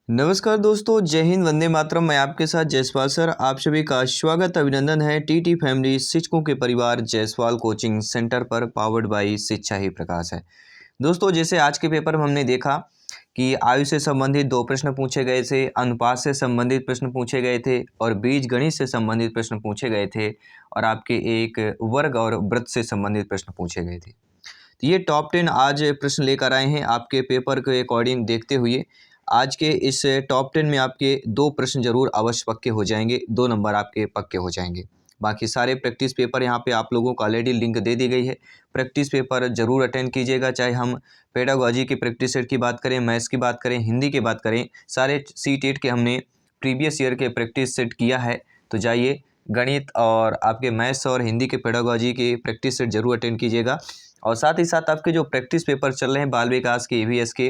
नमस्कार दोस्तों, जय हिंद, वंदे मातरम। मैं आपके साथ जयसवाल सर। आप सभी का स्वागत अभिनंदन है टीटी फैमिली शिक्षकों के परिवार जयसवाल कोचिंग सेंटर पर, पावर्ड बाई शिक्षा ही प्रकाश है। दोस्तों, जैसे आज के पेपर में हमने देखा कि आयु से संबंधित 2 प्रश्न पूछे गए थे, अनुपात से संबंधित प्रश्न पूछे गए थे और बीजगणित से संबंधित प्रश्न पूछे गए थे और आपके एक वर्ग और वृत्त से संबंधित प्रश्न पूछे गए थे। तो ये टॉप 10 आज प्रश्न लेकर आए हैं आपके पेपर के अकॉर्डिंग देखते हुए। आज के इस टॉप 10 में आपके 2 प्रश्न जरूर अवश्य पक्के हो जाएंगे, 2 नंबर आपके पक्के हो जाएंगे। बाकी सारे प्रैक्टिस पेपर यहाँ पे आप लोगों को ऑलरेडी लिंक दे दी गई है। प्रैक्टिस पेपर जरूर अटेंड कीजिएगा, चाहे हम पेडागोजी की प्रैक्टिस सेट की बात करें, मैथ्स की बात करें, हिंदी की बात करें। सारे सी-टेट के हमने प्रीवियस ईयर के प्रैक्टिस सेट किया है। तो जाइए, गणित और आपके मैथ्स और हिंदी के पेडागोजी के प्रैक्टिस सेट जरूर अटेंड कीजिएगा। और साथ ही साथ आपके जो प्रैक्टिस पेपर चल रहे हैं बाल विकास के, ईवीएस के,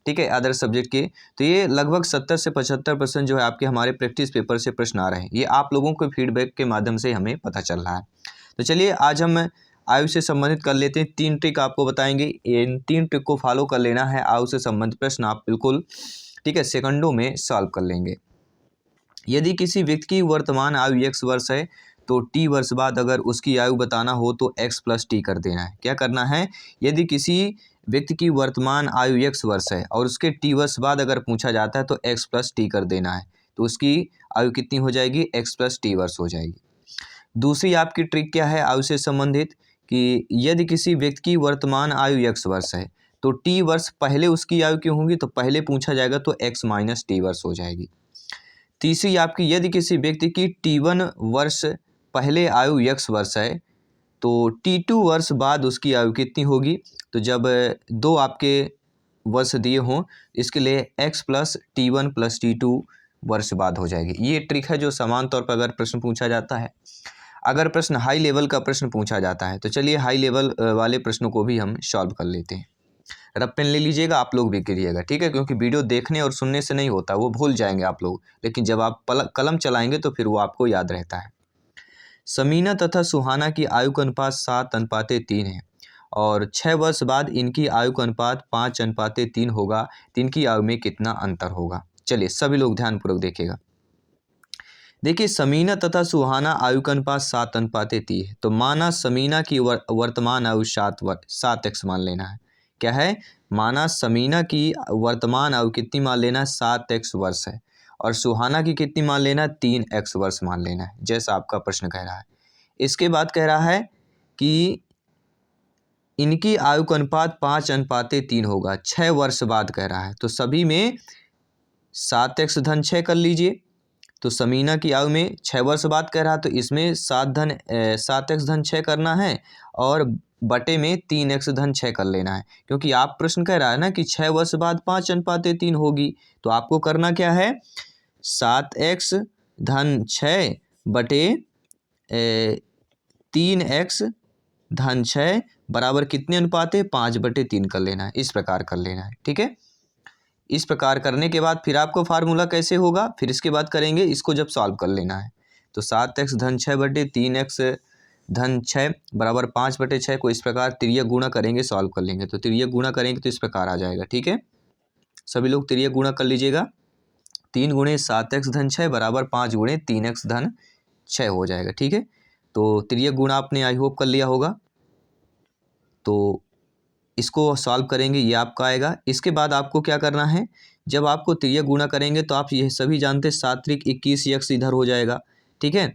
ठीक है, अदर सब्जेक्ट के, तो ये लगभग 70 से 75% जो है आपके हमारे प्रैक्टिस पेपर से प्रश्न आ रहे हैं। ये आप लोगों के फीडबैक के माध्यम से हमें पता चल रहा है। तो चलिए, आज हम आयु से संबंधित कर लेते हैं। 3 ट्रिक आपको बताएंगे, इन 3 ट्रिक को फॉलो कर लेना है। आयु से संबंधित प्रश्न आप बिल्कुल, ठीक है, सेकंडों में सॉल्व कर लेंगे। यदि किसी व्यक्ति की वर्तमान आयु x वर्ष है तो t वर्ष बाद अगर उसकी आयु बताना हो तो x प्लस टी कर देना है। क्या करना है? यदि किसी व्यक्ति की वर्तमान आयु x वर्ष है और उसके t वर्ष बाद अगर पूछा जाता है तो x प्लस टी कर देना है। तो उसकी आयु कितनी हो जाएगी? x प्लस टी वर्ष हो जाएगी। दूसरी आपकी ट्रिक क्या है आयु से संबंधित, कि यदि किसी व्यक्ति की वर्तमान आयु x वर्ष है तो t वर्ष पहले उसकी आयु क्यों होगी? तो पहले पूछा जाएगा तो x माइनस टी वर्ष हो जाएगी। तीसरी आपकी, यदि किसी व्यक्ति की t1 वर्ष पहले आयु x वर्ष है तो t2 वर्ष बाद उसकी आयु कितनी होगी? तो जब 2 आपके वर्ष दिए हों, इसके लिए x plus t1 plus t2 वर्ष बाद हो जाएगी। ये ट्रिक है जो समान तौर पर अगर प्रश्न पूछा जाता है। अगर प्रश्न हाई लेवल का प्रश्न पूछा जाता है तो चलिए हाई लेवल वाले प्रश्नों को भी हम सॉल्व कर लेते हैं। रब पेन ले लीजिएगा, आप लोग भी करिएगा, ठीक है, क्योंकि वीडियो देखने और सुनने से नहीं होता, वो भूल जाएंगे आप लोग, लेकिन जब आप कलम चलाएंगे तो फिर वो आपको याद रहता है। समीना तथा सुहाना की आयु का अनुपात 7:3 है और 6 वर्ष बाद इनकी आयु का अनुपात 5:3 होगा, तो इनकी आयु में कितना अंतर होगा? चलिए सभी लोग ध्यानपूर्वक देखिएगा। देखिए, समीना तथा सुहाना आयु का अनुपात 7:3 है, तो माना समीना की वर्तमान आयु 7x मान लेना है। क्या है? माना समीना की वर्तमान आयु कितनी मान लेना है? 7x वर्ष है और सुहाना की कितनी मान लेना है? 3x वर्ष मान लेना है, जैसा आपका प्रश्न कह रहा है। इसके बाद कह रहा है कि इनकी आयु का अनुपात 5:3 होगा, 6 वर्ष बाद कह रहा है। तो सभी में 7x धन 6 कर लीजिए। तो समीना की आयु में 6 वर्ष बाद कह रहा, तो इसमें 7x धन 6 करना है और बटे में 3x धन 6 कर लेना है, क्योंकि आप प्रश्न कह रहा है ना कि 6 वर्ष बाद 5:3 होगी। तो आपको करना क्या है? 7x धन 6 बटे 3x धन 6 बराबर कितने अनुपात है? 5/3 कर लेना है। इस प्रकार कर लेना है, ठीक है। इस प्रकार करने के बाद फिर आपको फार्मूला कैसे होगा, फिर इसके बाद करेंगे, इसको जब सॉल्व कर लेना है तो 7x धन 6 बटे 3x धन 6 बराबर 5/6 को इस प्रकार तिर्यक गुणा करेंगे, सॉल्व कर लेंगे। तो तिर्यक गुणा करेंगे तो इस प्रकार आ जाएगा, ठीक है। सभी लोग तिर्यक गुणा कर लीजिएगा। 3 गुणे 7x धन 6 बराबर 5 गुणे 3x धन 6 हो जाएगा, ठीक है। तो तिर्यक गुणा आपने आई होप कर लिया होगा। तो इसको सॉल्व करेंगे, ये आपका आएगा। इसके बाद आपको क्या करना है? जब आपको तिर्यक गुणा करेंगे तो आप ये सभी जानते हैं 7 त्रिक 21 x इधर हो जाएगा, ठीक है।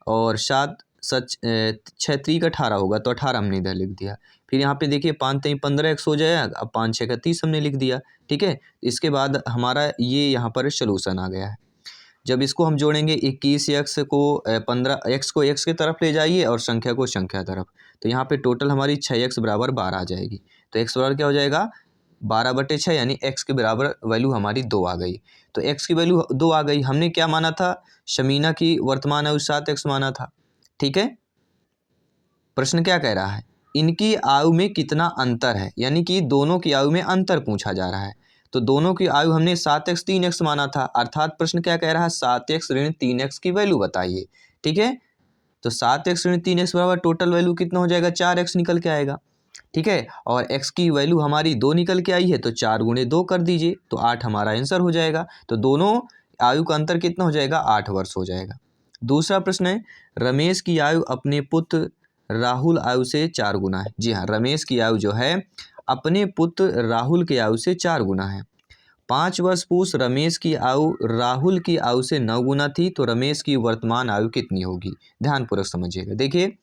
और 7 6 त्रिक 18 होगा, तो 18 हमने इधर लिख दिया। फिर यहाँ पे देखिए 5 3 15x हो जाएगा, अब 5 6 30 हमने लिख दिया, ठीक है। इसके बाद हमारा ये यहाँ पर सोल्यूशन आ गया है। जब इसको हम जोड़ेंगे 21x को 15x को x की तरफ ले जाइए और संख्या को संख्या तरफ, तो यहाँ पे टोटल हमारी 6x बराबर 12 आ जाएगी। तो x बराबर क्या हो जाएगा? 12/6, यानी x के बराबर वैल्यू हमारी 2 आ गई। तो x की वैल्यू 2 आ गई। हमने क्या माना था? शमीना की वर्तमान आयु 7x माना था, ठीक है। प्रश्न क्या कह रहा है? इनकी आयु में कितना अंतर है, यानी कि दोनों की आयु में अंतर पूछा जा रहा है। तो दोनों की आयु हमने 7x 3x माना था, अर्थात प्रश्न क्या कह रहा है? 7x ऋण 3x की वैल्यू बताइए, ठीक है। तो 7x ऋण 3x बराबर टोटल वैल्यू कितना हो जाएगा? 4x निकल के आएगा, ठीक है। और x की वैल्यू हमारी 2 निकल के आई है, तो 4 गुणे 2 कर दीजिए, तो 8 हमारा आंसर हो जाएगा। तो दोनों आयु का अंतर कितना हो जाएगा? 8 वर्ष हो जाएगा। दूसरा प्रश्न है, रमेश की आयु अपने पुत्र राहुल आयु से 4 गुना है। जी हाँ, रमेश की आयु जो है अपने पुत्र राहुल की आयु से 4 गुना है। 5 वर्ष पूर्व रमेश की आयु राहुल की आयु से 9 गुना थी, तो रमेश की वर्तमान आयु कितनी होगी? ध्यानपूर्वक समझिएगा। देखिए,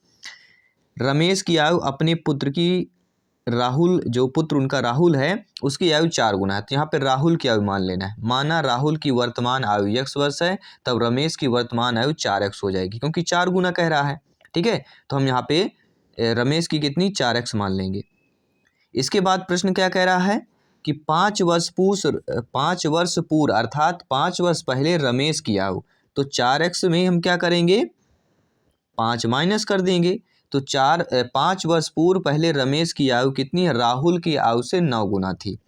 रमेश की आयु अपने पुत्र की, राहुल जो पुत्र उनका राहुल है उसकी आयु 4 गुना है, तो यहाँ पे राहुल की आयु मान लेना है। माना राहुल की वर्तमान आयु x वर्ष है, तब रमेश की वर्तमान आयु 4x हो जाएगी, क्योंकि 4 गुना कह रहा है। ठीक है, तो हम यहाँ पे रमेश की कितनी 4x मान लेंगे। इसके बाद प्रश्न क्या कह रहा है कि 5 वर्ष पूर्व अर्थात 5 वर्ष पहले रमेश की आयु, तो 4x में हम क्या करेंगे? 5 माइनस कर देंगे, तो 5 वर्ष पूर्व पहले रमेश की आयु कितनी है? राहुल की आयु से 9 गुना थी,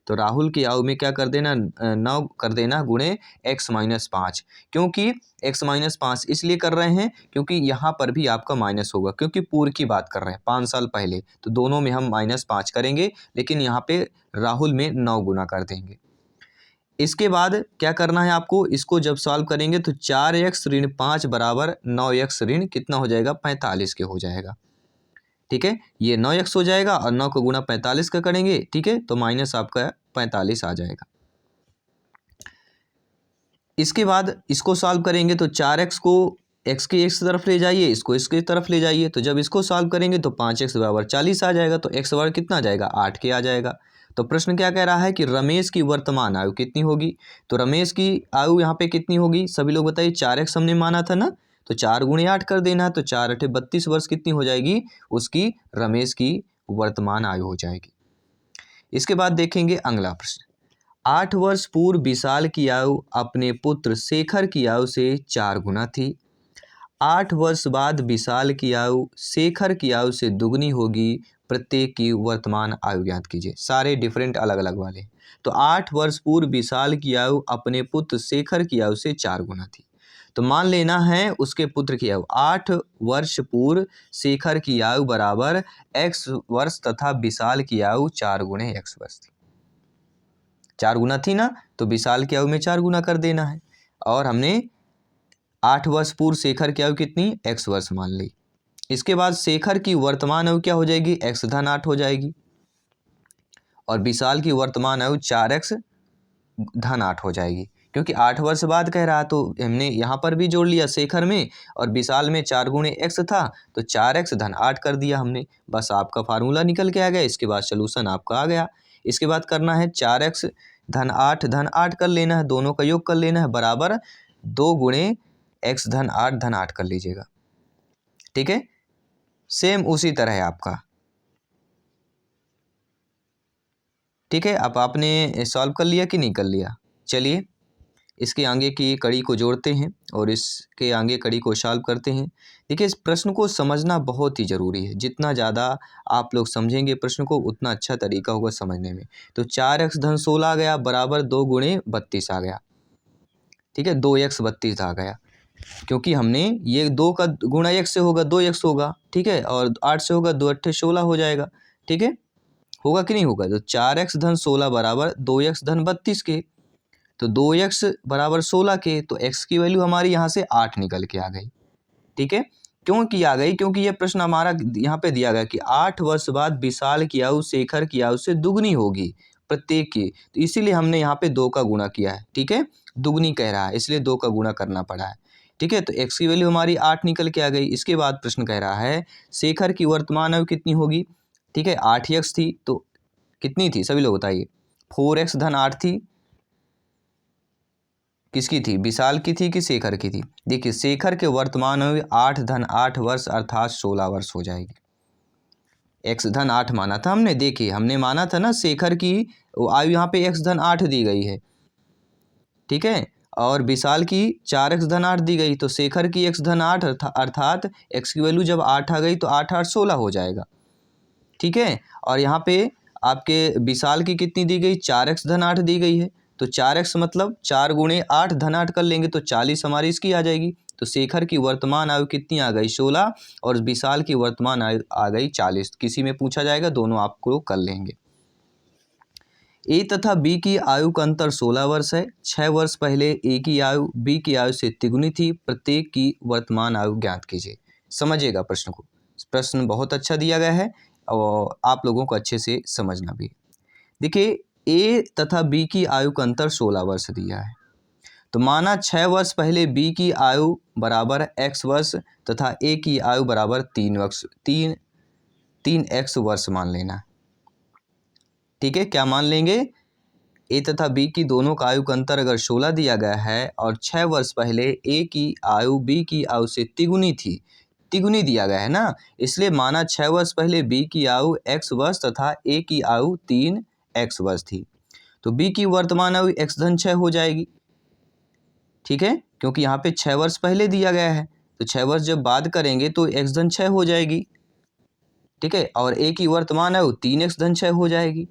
तो राहुल की आयु में क्या कर देना? 9 कर देना गुणे x माइनस 5। क्योंकि x माइनस 5 इसलिए कर रहे हैं क्योंकि यहाँ पर भी आपका माइनस होगा, क्योंकि पूर्व की बात कर रहे हैं 5 साल पहले, तो दोनों में हम -5 करेंगे, लेकिन यहाँ पे राहुल में 9 गुना कर देंगे। इसके बाद क्या करना है आपको? इसको जब सॉल्व करेंगे तो 4x ऋण 5 बराबर 9x ऋण कितना हो जाएगा? 45 के हो जाएगा। ठीक है, ये 9x हो जाएगा और 9 को गुणा 45 का करेंगे, ठीक है, तो माइनस आपका 45 आ जाएगा। इसके बाद इसको सॉल्व करेंगे तो 4x को x की x तरफ ले जाइए, इसको इसकी तरफ ले जाइए, तो जब इसको सॉल्व करेंगे तो 5x बराबर 40 आ जाएगा, तो x बराबर कितना आ जाएगा? 8 के आ जाएगा। तो प्रश्न क्या कह रहा है कि रमेश की वर्तमान आयु कितनी होगी? तो रमेश की आयु यहाँ पे कितनी होगी? सभी लोग बताइए। 4x हमने माना था ना, तो 4 गुणे 8 कर देना है, तो 4 8 32 वर्ष कितनी हो जाएगी? उसकी रमेश की वर्तमान आयु हो जाएगी। इसके बाद देखेंगे अगला प्रश्न। 8 वर्ष पूर्व विशाल की आयु अपने पुत्र शेखर की आयु से 4 गुना थी। 8 वर्ष बाद विशाल की आयु शेखर की आयु से दुगनी होगी, प्रत्येक की वर्तमान आयु ज्ञात कीजिए। सारे डिफरेंट अलग अलग वाले। तो 8 वर्ष पूर्व विशाल की आयु अपने पुत्र शेखर की आयु से 4 गुना थी, तो मान लेना है उसके पुत्र की आयु। 8 वर्ष पूर्व शेखर की आयु बराबर x वर्ष तथा विशाल की आयु 4 गुणे x वर्ष थी। 4 गुना थी ना, तो विशाल की आयु में 4 गुना कर देना है, और हमने 8 वर्ष पूर्व शेखर की आयु कितनी? x वर्ष मान ली। इसके बाद शेखर की वर्तमान आयु क्या हो जाएगी? x धन 8 हो जाएगी, और विशाल की वर्तमान आयु 4x धन 8 हो जाएगी, क्योंकि 8 वर्ष बाद कह रहा, तो हमने यहाँ पर भी जोड़ लिया शेखर में, और विशाल में 4 गुणे x था, तो 4x धन 8 कर दिया हमने। बस आपका फार्मूला निकल के आ गया। इसके बाद सोल्यूशन आपका आ गया। इसके बाद करना है 4x धन 8 कर लेना है, दोनों का योग कर लेना है, बराबर 2 गुणे x धन 8 कर लीजिएगा। ठीक है, सेम उसी तरह है आपका। ठीक है, अब आपने सॉल्व कर लिया कि नहीं कर लिया? चलिए इसके आगे की कड़ी को जोड़ते हैं और इसके आगे कड़ी को सॉल्व करते हैं। देखिए, इस प्रश्न को समझना बहुत ही ज़रूरी है। जितना ज़्यादा आप लोग समझेंगे प्रश्न को, उतना अच्छा तरीका होगा समझने में। तो 4x धन 16 आ गया, बराबर 2 गुणे 32 आ गया। ठीक है, 2x 32 आ गया, क्योंकि हमने ये 2 का गुणा x से होगा 2x होगा। ठीक है, और 8 से होगा 2 8 16 हो जाएगा। ठीक है, होगा कि नहीं होगा? तो 4x धन 16 बराबर 2x धन 32 के, तो 2x बराबर 16 के, तो x की वैल्यू हमारी यहाँ से 8 निकल के आ गई। ठीक है, क्यों की आ गई? क्योंकि ये प्रश्न हमारा यहाँ पे दिया गया कि 8 वर्ष बाद विशाल की आयु शेखर की आयु से दुगनी होगी प्रत्येक की, तो इसीलिए हमने यहाँ पे 2 का गुणा किया है। ठीक है, दुगनी कह रहा है इसलिए 2 का गुणा करना पड़ा है। ठीक है, तो x की वैल्यू हमारी 8 निकल के आ गई। इसके बाद प्रश्न कह रहा है शेखर की वर्तमान आयु कितनी होगी? ठीक है, 8x थी, तो कितनी थी सभी लोग बताइए? 4x धन 8 थी। किसकी थी? विशाल की थी कि शेखर की थी? देखिए, शेखर के वर्तमान आयु 8 धन 8 वर्ष अर्थात 16 वर्ष हो जाएगी। x धन 8 माना था हमने। देखिए, हमने माना था ना शेखर की आयु यहाँ पे x धन 8 दी गई है। ठीक है, और विशाल की 4x धन 8 दी गई, तो शेखर की x धन 8 अर्थात x की वैल्यू जब 8 आ गई तो 8 8 16 हो जाएगा। ठीक है, और यहाँ पे आपके विशाल की कितनी दी गई? 4x धन 8 दी गई है, तो 4x मतलब 4 गुणे 8 धन 8 कर लेंगे तो 40 हमारी इसकी आ जाएगी। तो शेखर की वर्तमान आयु कितनी आ गई 16 और विशाल की वर्तमान आयु आ गई 40। किसी में पूछा जाएगा, दोनों आपको कर लेंगे। ए तथा बी की आयु का अंतर 16 वर्ष है। 6 वर्ष पहले ए की आयु बी की आयु से तिगुनी थी। प्रत्येक की वर्तमान आयु ज्ञात कीजिए। समझिएगा प्रश्न को, प्रश्न बहुत अच्छा दिया गया है और आप लोगों को अच्छे से समझना भी। देखिए ए तथा बी की आयु का अंतर 16 वर्ष दिया है, तो माना 6 वर्ष पहले बी की आयु बराबर x वर्ष तथा ए की आयु बराबर 3x वर्ष मान लेना। ठीक है, क्या मान लेंगे? ए तथा बी की दोनों का आयु का अंतर अगर 16 दिया गया है और 6 वर्ष पहले ए की आयु बी की आयु से तिगुनी थी, तिगुनी दिया गया है ना, इसलिए माना 6 वर्ष पहले बी की आयु x वर्ष तथा ए की आयु 3x वर्ष थी, तो बी की वर्तमान आयु x धन 6 हो जाएगी। ठीक है, क्योंकि यहाँ पे 6 वर्ष पहले दिया गया है, तो 6 वर्ष जब बाद करेंगे तो x धन 6 हो जाएगी। ठीक है, और ए की वर्तमान आयु 3x धन 6 हो जाएगी।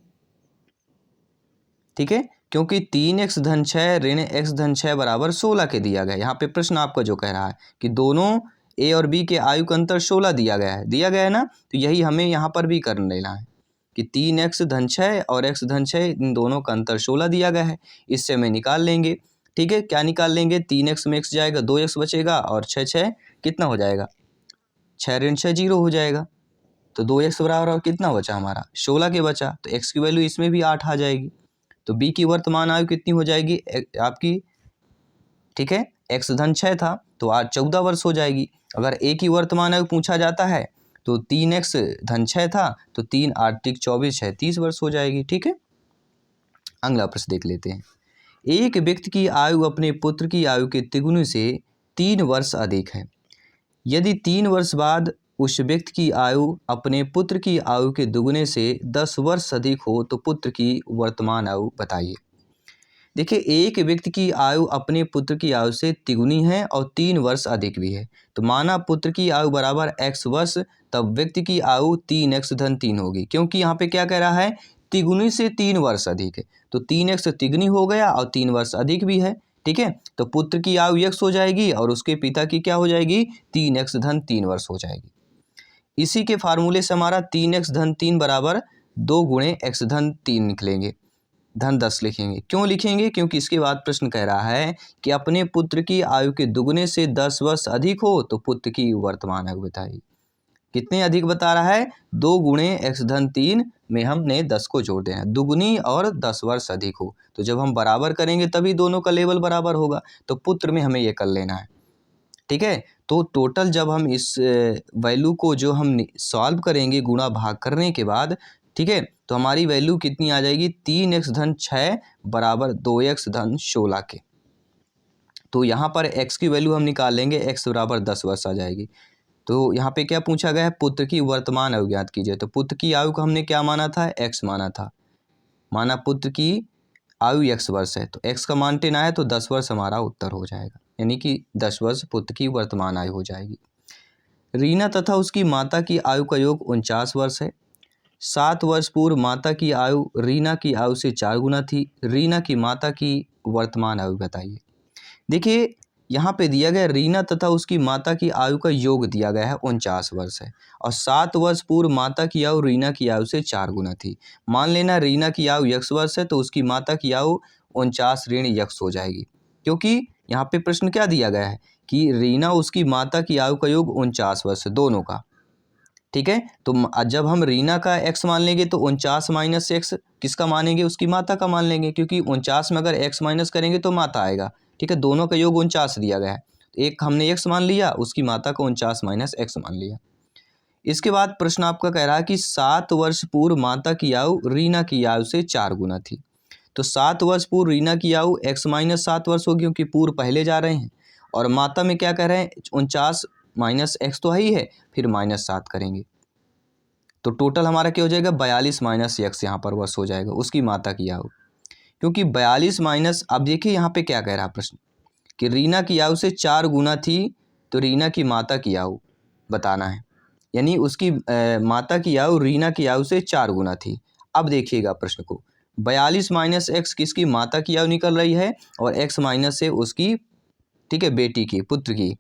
ठीक है, क्योंकि 3x धन 6 ऋण x धन 6 बराबर 16 के दिया गया है। यहाँ पे प्रश्न आपका जो कह रहा है कि दोनों ए और बी के आयु का अंतर 16 दिया गया है ना, तो यही हमें यहाँ पर भी कर लेना है कि 3x धन 6 और x धन 6 इन दोनों का अंतर 16 दिया गया है, इससे हमें निकाल लेंगे। ठीक है, क्या निकाल लेंगे? 3x में x जाएगा, 2x बचेगा और 6 कितना हो जाएगा? 6 ऋण 6 0 हो जाएगा, तो 2x बराबर और कितना बचा हमारा? 16 के बचा, तो x की वैल्यू इसमें भी 8 आ जाएगी। तो बी की वर्तमान आयु कितनी हो जाएगी आपकी? ठीक है, x धन 6 था तो आज 14 वर्ष हो जाएगी। अगर ए की वर्तमान आयु पूछा जाता है तो 3x धन 6 था तो 3 8 × 24 है 30 वर्ष हो जाएगी। ठीक है, अगला प्रश्न देख लेते हैं। एक व्यक्ति की आयु अपने पुत्र की आयु के तिगुने से 3 वर्ष अधिक है। यदि 3 वर्ष बाद उस व्यक्ति की आयु अपने पुत्र की आयु के दुगुने से 10 वर्ष अधिक हो तो पुत्र की वर्तमान आयु बताइए। देखिए, एक व्यक्ति की आयु अपने पुत्र की आयु से तिगुनी है और 3 वर्ष अधिक भी है, तो माना पुत्र की आयु बराबर x वर्ष, तब व्यक्ति की आयु 3x धन 3 होगी, क्योंकि यहाँ पे क्या कह रहा है? तिगुनी से 3 वर्ष अधिक है, तो 3x तिगुनी हो गया और 3 वर्ष अधिक भी है। ठीक है, तो पुत्र की आयु x हो जाएगी और उसके पिता की क्या हो जाएगी? 3x धन 3 वर्ष हो जाएगी। इसी के फार्मूले से हमारा 3x धन 3 बराबर 2 गुणे x धन 3 निकलेंगे, धन 10 लिखेंगे। क्यों लिखेंगे? क्योंकि इसके बाद प्रश्न कह रहा है कि अपने पुत्र की आयु के दुगने से 10 वर्ष अधिक हो तो पुत्र की वर्तमान आयु बताइए। कितने अधिक बता रहा है? 2 गुणे x धन 3 में हमने 10 को जोड़ देना है, दुगुनी और 10 वर्ष अधिक हो, तो जब हम बराबर करेंगे तभी दोनों का लेवल बराबर होगा, तो पुत्र में हमें ये कर लेना है। ठीक है, तो टोटल जब हम इस वैल्यू को जो हम सॉल्व करेंगे गुणा भाग करने के बाद, ठीक है, तो हमारी वैल्यू कितनी आ जाएगी? 3x धन 6 बराबर 2x धन 16 के। तो यहाँ पर x की वैल्यू हम निकाल लेंगे, x बराबर 10 वर्ष आ जाएगी। तो यहाँ पे क्या पूछा गया है? पुत्र की वर्तमान आयु ज्ञात कीजिए। तो पुत्र की आयु को हमने क्या माना था? x माना था, माना पुत्र की आयु x वर्ष है, तो x का मान 10 आया तो 10 वर्ष हमारा उत्तर हो जाएगा, यानी कि 10 वर्ष पुत्र की वर्तमान आयु हो जाएगी। रीना तथा उसकी माता की आयु का योग 49 वर्ष है। 7 वर्ष पूर्व माता की आयु रीना की आयु से 4 गुना थी। रीना की माता की वर्तमान आयु बताइए। देखिए, यहाँ पे दिया गया रीना तथा उसकी माता की आयु का योग दिया गया है 49 वर्ष है, और 7 वर्ष पूर्व माता की आयु रीना की आयु से 4 गुना थी। मान लेना रीना की आयु x वर्ष है तो उसकी माता की आयु 49 ऋण x हो जाएगी, क्योंकि यहाँ पे प्रश्न क्या दिया गया है कि रीना उसकी माता की आयु का योग 49 वर्ष है दोनों का। ठीक है, तो जब हम रीना का x मान लेंगे तो 49 माइनस x किसका मानेंगे? उसकी माता का मान लेंगे, क्योंकि 49 में अगर x माइनस करेंगे तो माता आएगा। ठीक है, दोनों का योग 49 दिया गया है, एक हमने x मान लिया, उसकी माता को 49 माइनस x मान लिया। इसके बाद प्रश्न आपका कह रहा है कि 7 वर्ष पूर्व माता की आयु रीना की आयु से 4 गुना थी। तो 7 वर्ष पूर्व रीना की आयु x माइनस 7 वर्ष होगी, क्योंकि पूर्व पहले जा रहे हैं, और माता में क्या कह रहे हैं? 49 माइनस x तो है ही है, फिर -7 करेंगे तो टोटल हमारा क्या हो जाएगा? 42 माइनस x यहाँ पर वर्ष हो जाएगा उसकी माता की आयु, क्योंकि 42 माइनस, अब देखिए यहाँ पे क्या कह रहा है प्रश्न कि रीना की आयु से 4 गुना थी, तो रीना की माता की आयु बताना है, यानी उसकी माता की आयु रीना की आयु से 4 गुना थी। अब देखिएगा प्रश्न को, 42 माइनस एक्स किसकी, माता की आयु निकल रही है, और एक्स माइनस से उसकी, ठीक है, बेटी की, पुत्र की,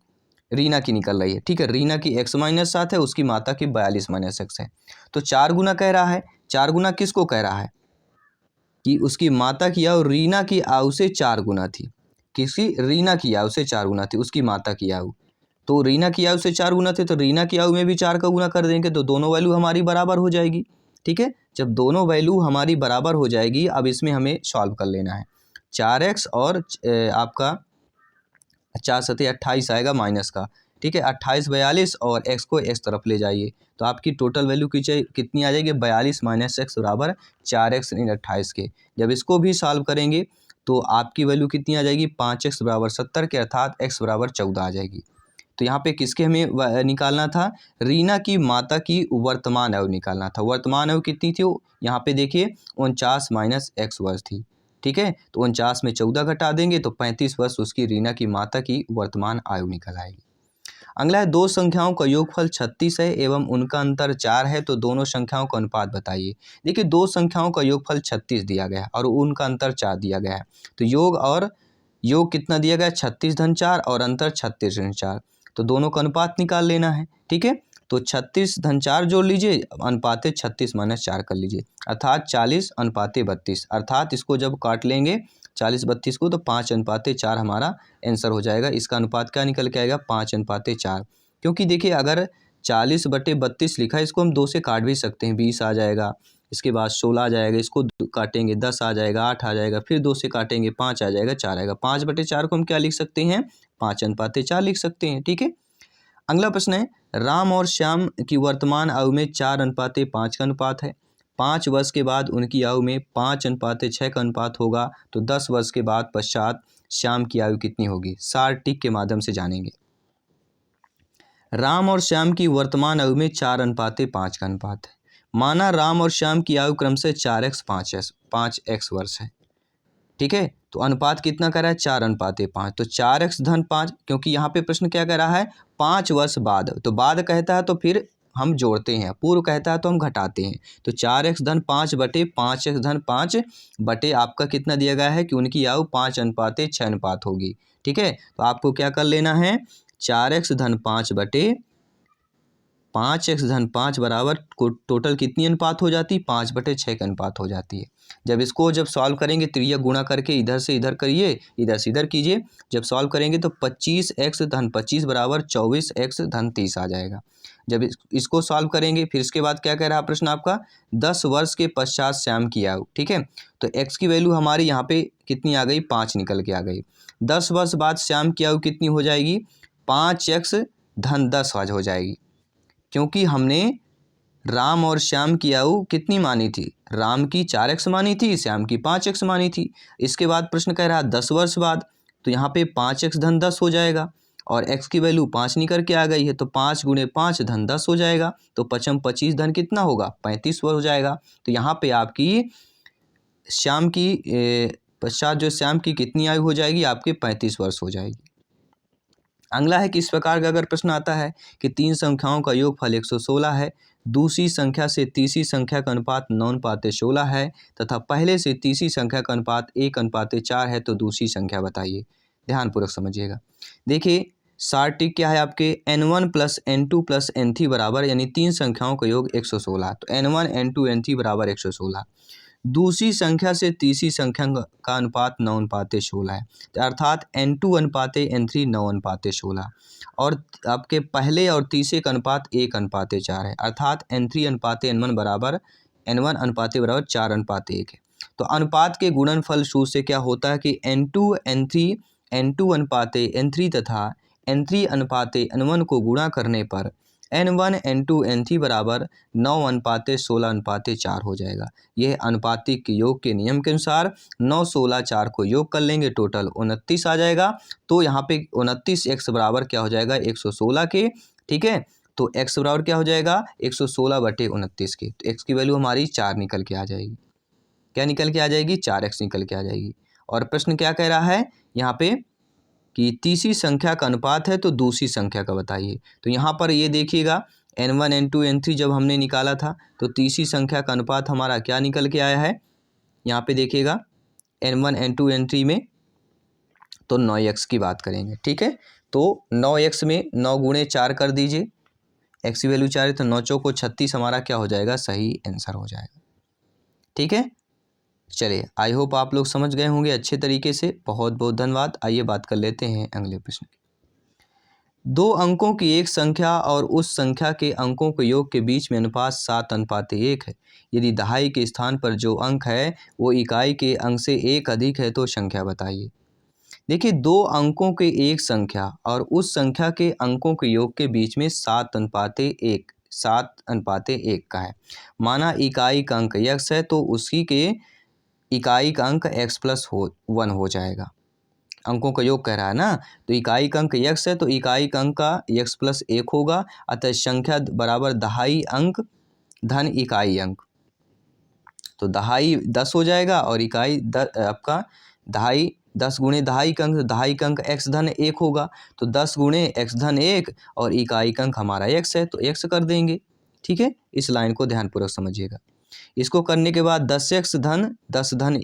रीना की निकल रही है। ठीक है, रीना की एक्स माइनस 7 है, उसकी माता की 42 माइनस एक्स है। तो 4 गुना कह रहा है। 4 गुना किसको कह रहा है कि उसकी माता की आयु रीना की आयु से 4 गुना थी। किसकी, रीना की आयु से 4 गुना थी उसकी माता की आयु। तो रीना की आयु से 4 गुना थे, तो रीना की आयु में भी 4 का गुना कर देंगे तो दोनों वैल्यू हमारी बराबर हो जाएगी। ठीक है, जब दोनों वैल्यू हमारी बराबर हो जाएगी, अब इसमें हमें सॉल्व कर लेना है। 4x और आपका 4 सते 28 आएगा माइनस का। ठीक है, 28 42 और x को x तरफ ले जाइए, तो आपकी टोटल वैल्यू कितनी आ जाएगी, 42 माइनस एक्स बराबर 4x इन 28 के। जब इसको भी सॉल्व करेंगे तो आपकी वैल्यू कितनी आ जाएगी, 5x बराबर 70 के, अर्थात x बराबर 14 आ जाएगी। तो यहाँ पे किसके हमें निकालना था, रीना की माता की वर्तमान आयु निकालना था। वर्तमान आयु कितनी थी, यहाँ पे देखिए 49 माइनस एक्स वर्ष थी। ठीक है, तो 49 में 14 घटा देंगे तो 35 वर्ष उसकी रीना की माता की वर्तमान आयु निकल आएगी। अगला है, दो संख्याओं का योगफल 36 है एवं उनका अंतर 4 है, तो दोनों संख्याओं का अनुपात बताइए। देखिए, दो संख्याओं का योगफल 36 दिया गया है और उनका अंतर 4 दिया गया है। तो योग कितना दिया गया है, 36 धन 4 और अंतर 36 धन 4। तो दोनों का अनुपात निकाल लेना है। ठीक है, तो 36 धन 4 जोड़ लीजिए, अनुपाते 36 माइनस 4 कर लीजिए, अर्थात 40 अनुपाते 32। अर्थात इसको जब काट लेंगे 40 32 को, तो 5 अनुपाते 4 हमारा आंसर हो जाएगा। इसका अनुपात क्या निकल के आएगा, 5 अनुपाते 4। क्योंकि देखिए, अगर 40 बटे 32 लिखा है, इसको हम 2 से काट भी सकते हैं, 20 आ जाएगा, इसके बाद 16 आ जाएगा, इसको काटेंगे 10 आ जाएगा, 8 आ जाएगा, फिर 2 से काटेंगे 5 आ जाएगा, 4 आएगा। 5 बटे 4 को हम क्या लिख सकते हैं, 5 अनुपाते 4 लिख सकते हैं। ठीक है, अगला प्रश्न है, राम और श्याम की वर्तमान आयु में 4 अनुपाते 5 का अनुपात है। 5 वर्ष के बाद उनकी आयु में 5 अनुपाते 6 का अनुपात होगा, तो 10 वर्ष के बाद पश्चात श्याम की आयु कितनी होगी। 60 टिक के माध्यम से जानेंगे। राम और श्याम की वर्तमान आयु में 4 अनुपाते 5 का अनुपात है। माना राम और श्याम की आयु क्रम से 4x 5x वर्ष है। ठीक है, तो अनुपात कितना कर रहा है, 4 अनुपाते 5। तो 4x धन 5, क्योंकि यहाँ पे प्रश्न क्या कह रहा है, 5 वर्ष बाद। तो बाद कहता है तो फिर हम जोड़ते हैं, पूर्व कहता है तो हम घटाते हैं। तो 4x धन 5 बटे 5x धन 5 बटे आपका कितना दिया गया है कि उनकी आयु 5 अनुपाते 6 अनुपात होगी। ठीक है, तो आपको क्या कर लेना है, 4x धन 5 बटे 5x धन 5 बराबर टोटल कितनी अनुपात हो जाती है, 5 बटे 6 का अनुपात हो जाती है। जब इसको सॉल्व करेंगे, त्रिया गुणा करके इधर से इधर करिए, इधर से इधर कीजिए। जब सॉल्व करेंगे तो 25x धन 25 बराबर 24x धन 30 आ जाएगा। जब इसको सॉल्व करेंगे, फिर इसके बाद क्या कह रहा है प्रश्न आपका, 10 वर्ष के पश्चात श्याम की आयु। ठीक है, तो x की वैल्यू हमारी यहाँ पे कितनी आ गई, 5 निकल के आ गई। 10 वर्ष बाद श्याम की आयु कितनी हो जाएगी, 5x धन 10 आज हो जाएगी, क्योंकि हमने राम और श्याम की आयु कितनी मानी थी, राम की 4x मानी थी, श्याम की 5x मानी थी। इसके बाद प्रश्न कह रहा है 10 वर्ष बाद, तो यहाँ पे 5x धन 10 हो जाएगा और x की वैल्यू 5 निकल के आ गई है, तो 5 गुणे 5 धन 10 हो जाएगा। तो 5 25 धन कितना होगा, 35 हो जाएगा। तो यहाँ पे आपकी श्याम की पश्चात जो श्याम की कितनी आयु हो जाएगी, आपके 35 वर्ष हो जाएगी। अगला है कि इस प्रकार का अगर प्रश्न आता है कि 3 संख्याओं का योगफल 116 है, दूसरी संख्या से तीसरी संख्या का अनुपात 9:16 है तथा पहले से तीसरी संख्या का अनुपात 1:4 है, तो दूसरी संख्या बताइए। ध्यानपूर्वक समझिएगा। देखिए, सार्टिक क्या है आपके, n1 plus n2 plus n3 बराबर, यानी 3 संख्याओं का योग 116। तो n1 n2 n3 बराबर 116। दूसरी संख्या से तीसरी संख्या का अनुपात 9:16 है, तो अर्थात n2 अनुपाते n3 9:16, और आपके पहले और तीसरे का अनुपात 1:4 है, अर्थात n3 अनुपाते n1 बराबर n1 अनुपाते बराबर 4:1 है। तो अनुपात के गुणनफल सूत्र से क्या होता है कि n2 अनुपाते n3 तथा n3 अनुपाते n1 को गुणा करने पर n1 n2 n3 बराबर 9:16:4 हो जाएगा। यह अनुपातिक योग के नियम के अनुसार 9 16 4 को योग कर लेंगे, टोटल 29 आ जाएगा। तो यहाँ पे 29 x बराबर क्या हो जाएगा, 116 के। ठीक है, तो x बराबर क्या हो जाएगा, 116 बटे 29 के। तो x की वैल्यू हमारी 4 निकल के आ जाएगी। क्या निकल के आ जाएगी, 4x निकल के आ जाएगी। और प्रश्न क्या कह रहा है यहाँ पे कि तीसरी संख्या का अनुपात है, तो दूसरी संख्या का बताइए। तो यहाँ पर ये देखिएगा, n1 n2 n3 जब हमने निकाला था तो तीसरी संख्या का अनुपात हमारा क्या निकल के आया है, यहाँ पे देखिएगा N1 N2 N3 में तो 9x की बात करेंगे, ठीक है। तो 9x में 9 गुणे 4 कर दीजिए, x की वैल्यू 4 है तो 9 चौको 36 हमारा क्या हो जाएगा, सही आंसर हो जाएगा, ठीक है। चलिए, आई होप आप लोग समझ गए होंगे अच्छे तरीके से, बहुत बहुत धन्यवाद। आइए बात कर लेते हैं अगले प्रश्न की। दो अंकों की एक संख्या और उस संख्या के अंकों के योग के बीच में अनुपात 7:1 है। यदि दहाई के स्थान पर जो अंक है वो इकाई के अंक से एक अधिक है तो संख्या बताइए। देखिए, दो अंकों के एक संख्या और उस संख्या के अंकों के योग के बीच में 7:1 का है। माना इकाई का अंक x है तो उसी के इकाई का अंक x+1 हो जाएगा। अंकों का योग कह रहा है ना, तो इकाई का अंक x है तो इकाई का अंक का x+1 होगा। अतः संख्या बराबर दहाई अंक धन इकाई अंक, तो दहाई 10 हो जाएगा और इकाई आपका दहाई 10 गुणे दहाई का अंक, दहाई का अंक x धन 1 होगा, तो 10 गुणे x धन 1 और इकाई का अंक हमारा x है तो x कर देंगे, ठीक है। इस लाइन को ध्यानपूर्वक समझिएगा। इसको करने के बाद 10x धन 10 धन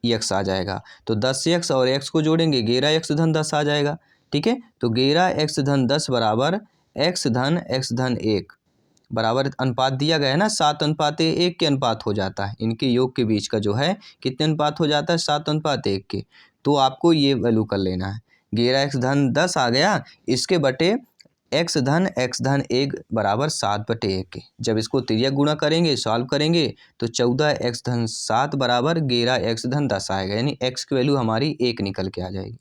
x आ जाएगा, तो 10x और x को जोड़ेंगे 11x धन 10 आ जाएगा, ठीक है। तो 11x धन 10 बराबर x धन 1 बराबर अनुपात दिया गया है ना, 7:1 के अनुपात हो जाता है। इनके योग के बीच का जो है कितने अनुपात हो जाता है, 7:1 के। तो आपको ये वैल्यू कर लेना है, 11x धन 10 आ गया, इसके बटे x धन 1 बराबर 7/1 के। जब इसको तिर्यक गुणा करेंगे, सॉल्व करेंगे तो 14x धन 7 बराबर 11x धन 10 आएगा, यानी x की वैल्यू हमारी 1 निकल के आ जाएगी।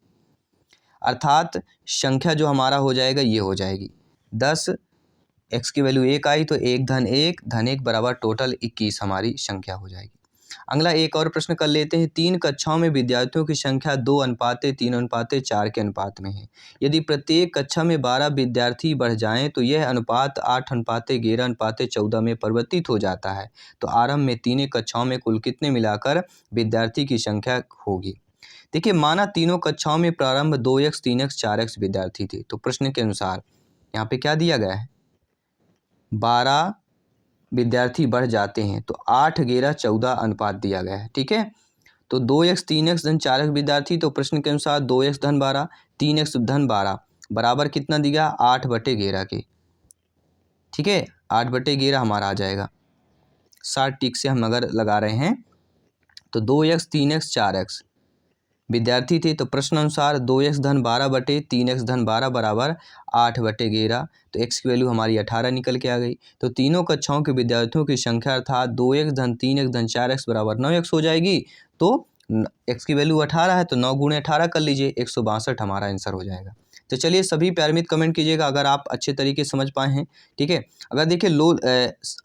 अर्थात संख्या जो हमारा हो जाएगा ये हो जाएगी 10, x की वैल्यू 1 आई तो 1 धन 1 बराबर टोटल 21 हमारी संख्या हो जाएगी। अगला एक और प्रश्न कर लेते हैं। 3 कक्षाओं में विद्यार्थियों की संख्या 2:3:4 के अनुपात में है। यदि प्रत्येक कक्षा में 12 विद्यार्थी बढ़ जाएं तो यह अनुपात 8:11:14 में परिवर्तित हो जाता है। तो आरंभ में तीनों कक्षाओं में कुल कितने मिलाकर विद्यार्थी की संख्या होगी। देखिए, माना तीनों कक्षाओं में प्रारंभ 2x 3x 4x विद्यार्थी थे, तो प्रश्न के अनुसार यहाँ पे क्या दिया गया है, 12 विद्यार्थी बढ़ जाते हैं तो 8:11:14 अनुपात दिया गया है, ठीक है। तो 2x 3x धन 4x विद्यार्थी, तो प्रश्न के अनुसार 2x धन 12 3x धन 12 बराबर कितना दिया, 8/11 के, ठीक है। 8/11 हमारा आ जाएगा। 60 टिक से हम अगर लगा रहे हैं तो 2x 3x 4x विद्यार्थी थे, तो प्रश्न अनुसार 2x धन 12/3x धन 12 बराबर 8/11, तो x की वैल्यू हमारी 18 निकल के आ गई। तो तीनों कक्षाओं के विद्यार्थियों की संख्या अर्थात 2x धन 3x धन 4x बराबर 9x हो जाएगी। तो x की वैल्यू 18 है तो 9 गुणे 18 कर लीजिए, 162 हमारा आंसर हो जाएगा। तो चलिए, सभी प्यारे मित्र कमेंट कीजिएगा अगर आप अच्छे तरीके से समझ पाए हैं, ठीक है। अगर देखिए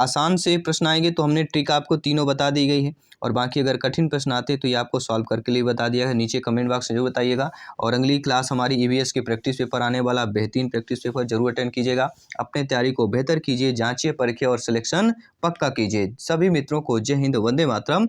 आसान से प्रश्न आएंगे तो हमने ट्रिक आपको तीनों बता दी गई है, और बाकी अगर कठिन प्रश्न आते हैं तो ये आपको सॉल्व करके लिए बता दिया है। नीचे कमेंट बॉक्स में जरूर बताइएगा। और अगली क्लास हमारी ईवीएस के प्रैक्टिस पेपर आने वाला, बेहतरीन प्रैक्टिस पेपर जरूर अटेंड कीजिएगा। अपने तैयारी को बेहतर कीजिए, जांचिए, परखिए और सिलेक्शन पक्का कीजिए। सभी मित्रों को जय हिंद, वंदे मातरम।